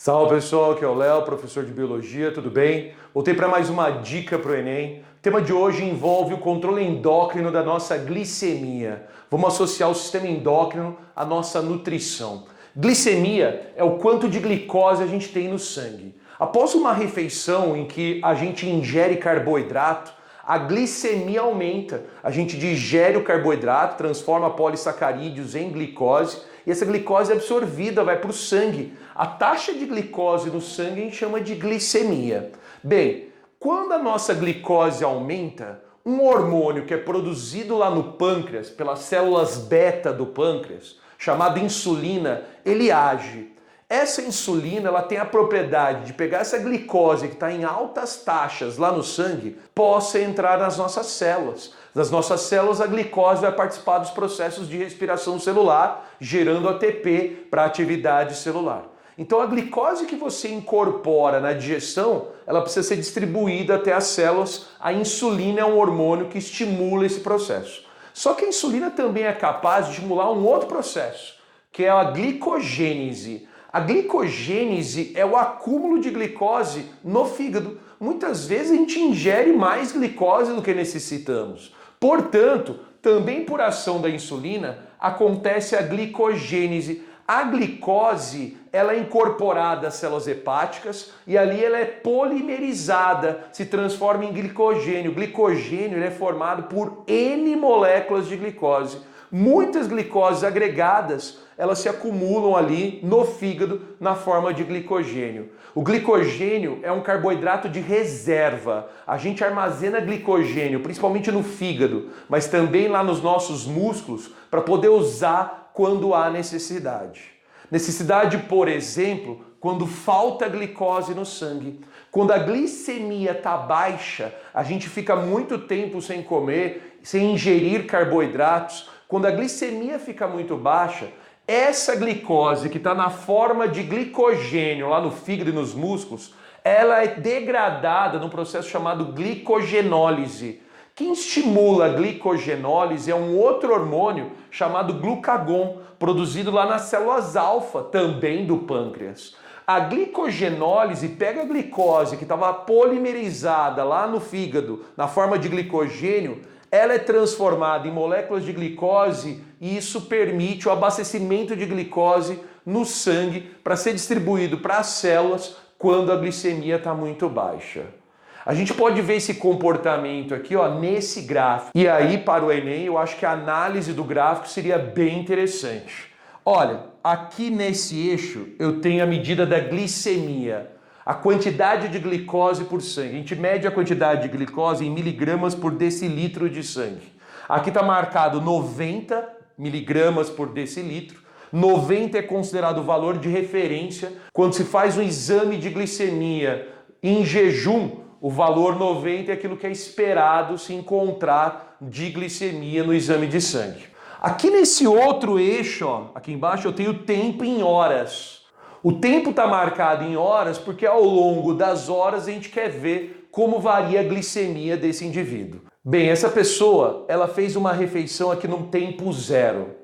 Salve pessoal, aqui é o Léo, professor de Biologia, tudo bem? Voltei para mais uma dica para o Enem. O tema de hoje envolve o controle endócrino da nossa glicemia. Vamos associar o sistema endócrino à nossa nutrição. Glicemia é o quanto de glicose a gente tem no sangue. Após uma refeição em que a gente ingere carboidrato, a glicemia aumenta. A gente digere o carboidrato, transforma polissacarídeos em glicose e essa glicose é absorvida, vai para o sangue. A taxa de glicose no sangue a gente chama de glicemia. Bem, quando a nossa glicose aumenta, um hormônio que é produzido lá no pâncreas, pelas células beta do pâncreas, chamado insulina, ele age. Essa insulina ela tem a propriedade de pegar essa glicose que está em altas taxas lá no sangue, possa entrar nas nossas células. Das nossas células, a glicose vai participar dos processos de respiração celular, gerando ATP para a atividade celular. Então a glicose que você incorpora na digestão, ela precisa ser distribuída até as células. A insulina é um hormônio que estimula esse processo. Só que a insulina também é capaz de estimular um outro processo, que é a glicogênese. A glicogênese é o acúmulo de glicose no fígado. Muitas vezes a gente ingere mais glicose do que necessitamos. Portanto, também por ação da insulina, acontece a glicogênese. A glicose ela é incorporada às células hepáticas e ali ela é polimerizada, se transforma em glicogênio. O glicogênio ele é formado por N moléculas de glicose. Muitas glicoses agregadas, elas se acumulam ali no fígado na forma de glicogênio. O glicogênio é um carboidrato de reserva. A gente armazena glicogênio, principalmente no fígado, mas também lá nos nossos músculos, para poder usar quando há necessidade. Necessidade, por exemplo, quando falta glicose no sangue. Quando a glicemia está baixa, a gente fica muito tempo sem comer, sem ingerir carboidratos. Quando a glicemia fica muito baixa, essa glicose que está na forma de glicogênio lá no fígado e nos músculos, ela é degradada num processo chamado glicogenólise. Quem estimula a glicogenólise é um outro hormônio chamado glucagon, produzido lá nas células alfa, também do pâncreas. A glicogenólise pega a glicose que estava polimerizada lá no fígado, na forma de glicogênio, ela é transformada em moléculas de glicose e isso permite o abastecimento de glicose no sangue para ser distribuído para as células quando a glicemia está muito baixa. A gente pode ver esse comportamento aqui, ó, nesse gráfico. E aí, para o Enem, eu acho que a análise do gráfico seria bem interessante. Olha, aqui nesse eixo eu tenho a medida da glicemia, a quantidade de glicose por sangue. A gente mede a quantidade de glicose em miligramas por decilitro de sangue. Aqui está marcado 90 miligramas por decilitro. 90 é considerado o valor de referência. Quando se faz um exame de glicemia em jejum, o valor 90 é aquilo que é esperado se encontrar de glicemia no exame de sangue. Aqui nesse outro eixo, ó, aqui embaixo, eu tenho o tempo em horas. O tempo está marcado em horas porque ao longo das horas a gente quer ver como varia a glicemia desse indivíduo. Bem, essa pessoa, ela fez uma refeição aqui no tempo zero.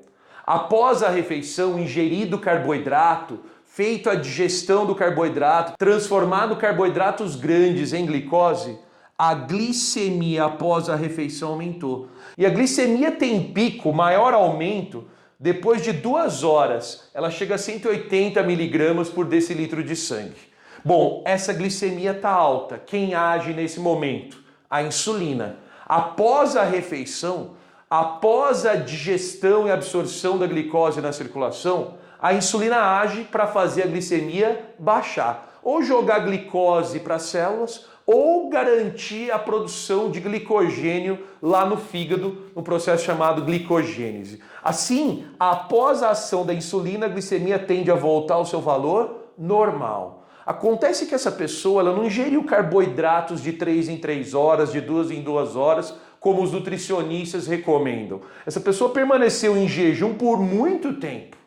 Após a refeição, ingerido carboidrato, feito a digestão do carboidrato, transformado carboidratos grandes em glicose, a glicemia após a refeição aumentou. E a glicemia tem pico, maior aumento, depois de 2 horas. Ela chega a 180 miligramas por decilitro de sangue. Bom, essa glicemia está alta. Quem age nesse momento? A insulina. Após a refeição, após a digestão e absorção da glicose na circulação, a insulina age para fazer a glicemia baixar, ou jogar glicose para as células, ou garantir a produção de glicogênio lá no fígado, no processo chamado glicogênese. Assim, após a ação da insulina, a glicemia tende a voltar ao seu valor normal. Acontece que essa pessoa ela não ingeriu carboidratos de 3 em 3 horas, de 2 em 2 horas, como os nutricionistas recomendam. Essa pessoa permaneceu em jejum por muito tempo.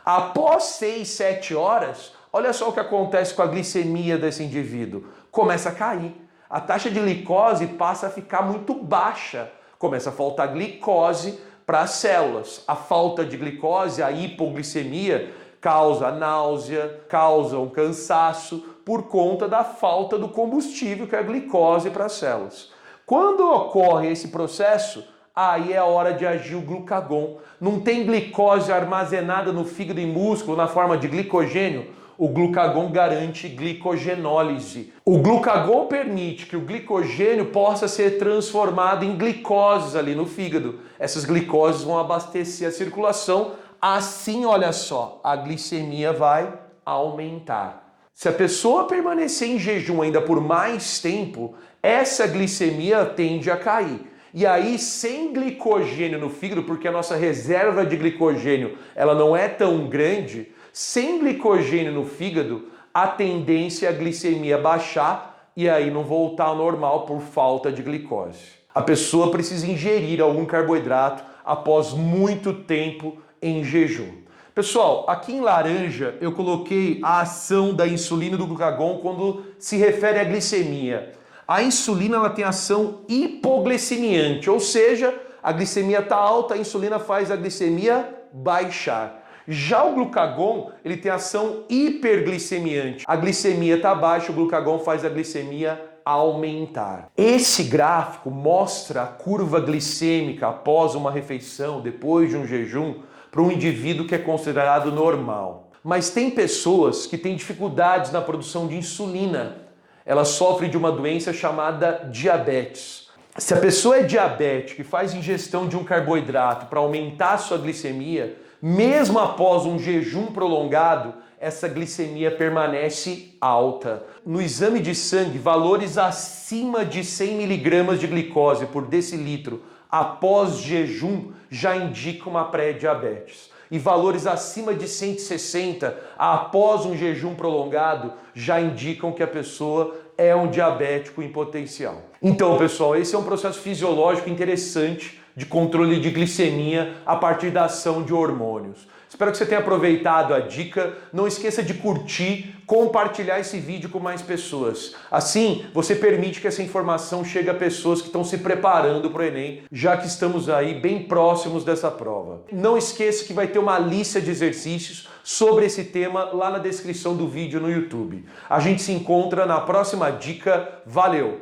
Após 6, 7 horas, olha só o que acontece com a glicemia desse indivíduo. Começa a cair. A taxa de glicose passa a ficar muito baixa. Começa a faltar glicose para as células. A falta de glicose, a hipoglicemia, causa náusea, causa um cansaço por conta da falta do combustível que é a glicose para as células. Quando ocorre esse processo, aí é a hora de agir o glucagon. Não tem glicose armazenada no fígado e músculo na forma de glicogênio? O glucagon garante glicogenólise. O glucagon permite que o glicogênio possa ser transformado em glicoses ali no fígado. Essas glicoses vão abastecer a circulação. Assim, olha só, a glicemia vai aumentar. Se a pessoa permanecer em jejum ainda por mais tempo, essa glicemia tende a cair. E aí, sem glicogênio no fígado, porque a nossa reserva de glicogênio ela não é tão grande, sem glicogênio no fígado, a tendência é a glicemia baixar e aí não voltar ao normal por falta de glicose. A pessoa precisa ingerir algum carboidrato após muito tempo em jejum. Pessoal, aqui em laranja eu coloquei a ação da insulina e do glucagon quando se refere à glicemia. A insulina ela tem ação hipoglicemiante, ou seja, a glicemia está alta, a insulina faz a glicemia baixar. Já o glucagon, ele tem ação hiperglicemiante. A glicemia está baixa, o glucagon faz a glicemia aumentar. Esse gráfico mostra a curva glicêmica após uma refeição, depois de um jejum, para um indivíduo que é considerado normal. Mas tem pessoas que têm dificuldades na produção de insulina. Ela sofre de uma doença chamada diabetes. Se a pessoa é diabética e faz ingestão de um carboidrato para aumentar a sua glicemia, mesmo após um jejum prolongado, essa glicemia permanece alta. No exame de sangue, valores acima de 100 mg de glicose por decilitro após jejum já indicam uma pré-diabetes. E valores acima de 160 após um jejum prolongado já indicam que a pessoa é um diabético em potencial. Então, pessoal, esse é um processo fisiológico interessante de controle de glicemia a partir da ação de hormônios. Espero que você tenha aproveitado a dica. Não esqueça de curtir, compartilhar esse vídeo com mais pessoas. Assim, você permite que essa informação chegue a pessoas que estão se preparando para o Enem, já que estamos aí bem próximos dessa prova. Não esqueça que vai ter uma lista de exercícios sobre esse tema lá na descrição do vídeo no YouTube. A gente se encontra na próxima dica. Valeu!